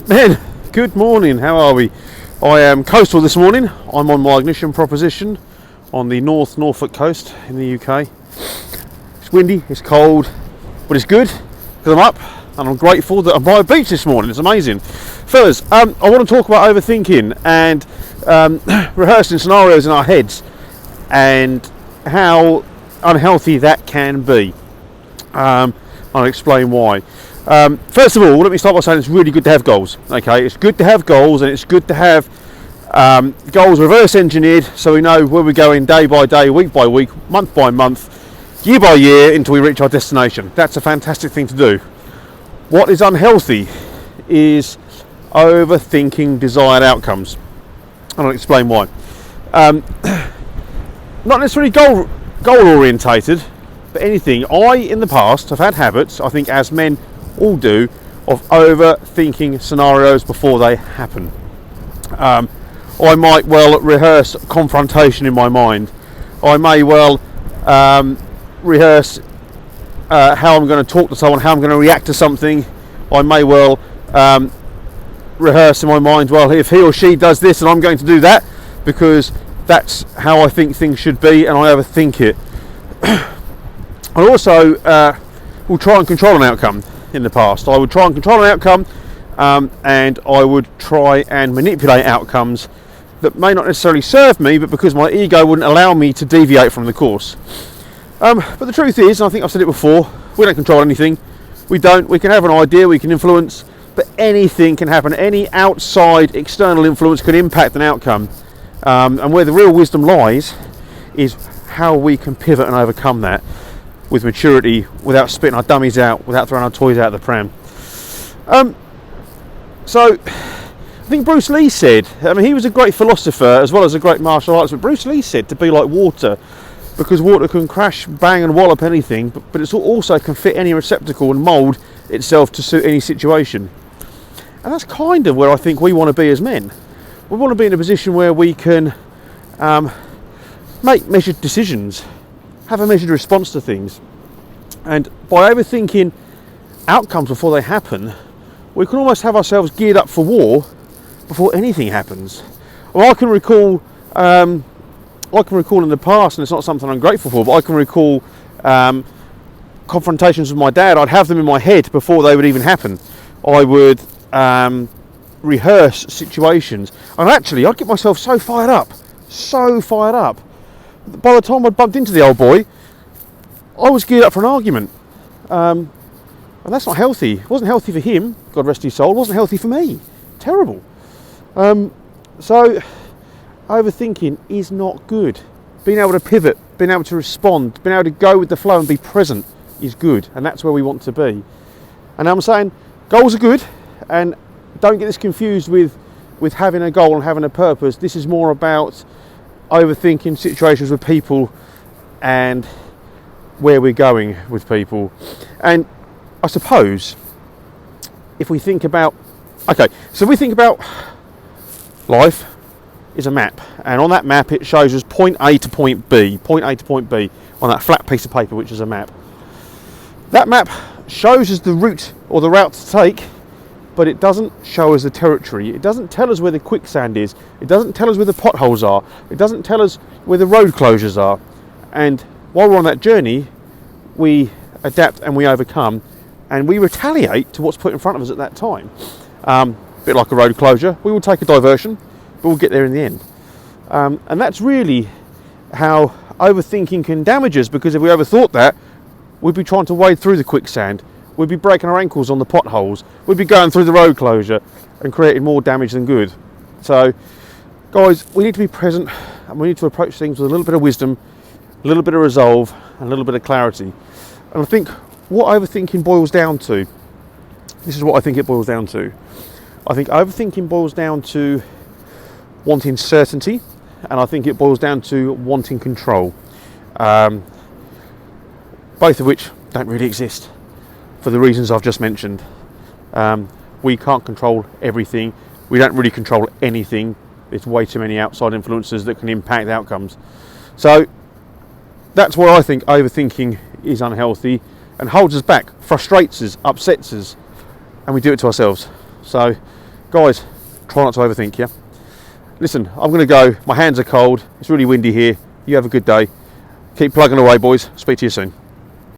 Ben, good morning, how are we? I am coastal this morning. I'm on my ignition proposition on the Norfolk coast in the UK. It's windy, it's cold, but it's good because I'm up and I'm grateful that I'm by a beach this morning. It's amazing. Fellas, I want to talk about overthinking and rehearsing scenarios in our heads and how unhealthy that can be. I'll explain why. First of all, let me start by saying it's really good to have goals. Okay, it's good to have goals, and it's good to have goals reverse engineered so we know where we're going day by day, week by week, month by month, year by year until we reach our destination. That's a fantastic thing to do. What is unhealthy is overthinking desired outcomes. And I'll explain why. Not necessarily goal orientated, but anything. I, in the past, have had habits, I think as men all do, of overthinking scenarios before they happen. I might well rehearse confrontation in my mind. I may well rehearse how I'm going to talk to someone, how I'm going to react to something. I may well rehearse in my mind, well, if he or she does this and I'm going to do that, because that's how I think things should be, and I overthink it. I also will try and control an outcome. In the past, I would try and control an outcome, and I would try and manipulate outcomes that may not necessarily serve me, but because my ego wouldn't allow me to deviate from the course. But the truth is, and I think I've said it before, we don't control anything. We don't. We can have an idea, we can influence, but anything can happen. Any outside external influence can impact an outcome. And where the real wisdom lies is how we can pivot and overcome that with maturity, without spitting our dummies out, without throwing our toys out of the pram. So I think Bruce Lee said, I mean, he was a great philosopher as well as a great martial artist, but Bruce Lee said to be like water, because water can crash, bang and wallop anything, but it also can fit any receptacle and mould itself to suit any situation. And that's kind of where I think we want to be as men. We want to be in a position where we can make measured decisions, have a measured response to things, and by overthinking outcomes before they happen, we can almost have ourselves geared up for war before anything happens. Well, I can recall in the past, and it's not something I'm grateful for, but I can recall confrontations with my dad. I'd have them in my head before they would even happen. I would rehearse situations, and actually I'd get myself so fired up. By the time I bumped into the old boy, I was geared up for an argument. And that's not healthy. It wasn't healthy for him, God rest his soul. It wasn't healthy for me. Terrible. So, overthinking is not good. Being able to pivot, being able to respond, being able to go with the flow and be present is good. And that's where we want to be. And I'm saying goals are good, and don't get this confused with having a goal and having a purpose. This is more about overthinking situations with people and where we're going with people. And I suppose if we think about life is a map, and on that map it shows us point A to point B on that flat piece of paper, which is a map. That map shows us the route or the route to take, but it doesn't show us the territory. It doesn't tell us where the quicksand is. It doesn't tell us where the potholes are. It doesn't tell us where the road closures are. And while we're on that journey, we adapt and we overcome, and we retaliate to what's put in front of us at that time. A bit like a road closure, we will take a diversion, but we'll get there in the end. And that's really how overthinking can damage us, because if we overthought that, we'd be trying to wade through the quicksand. We'd be breaking our ankles on the potholes. We'd be going through the road closure and creating more damage than good. So, guys, we need to be present, and we need to approach things with a little bit of wisdom, a little bit of resolve, and a little bit of clarity. And I think what overthinking boils down to, this is what I think it boils down to. I think overthinking boils down to wanting certainty, and I think it boils down to wanting control. Both of which don't really exist, for the reasons I've just mentioned. We can't control everything. We don't really control anything. There's way too many outside influences that can impact outcomes. So that's where I think overthinking is unhealthy and holds us back, frustrates us, upsets us, and we do it to ourselves. So Guys, try not to overthink, yeah? Listen, I'm going to go. My hands are cold. It's really windy here. You have a good day. Keep plugging away, boys. Speak to you soon.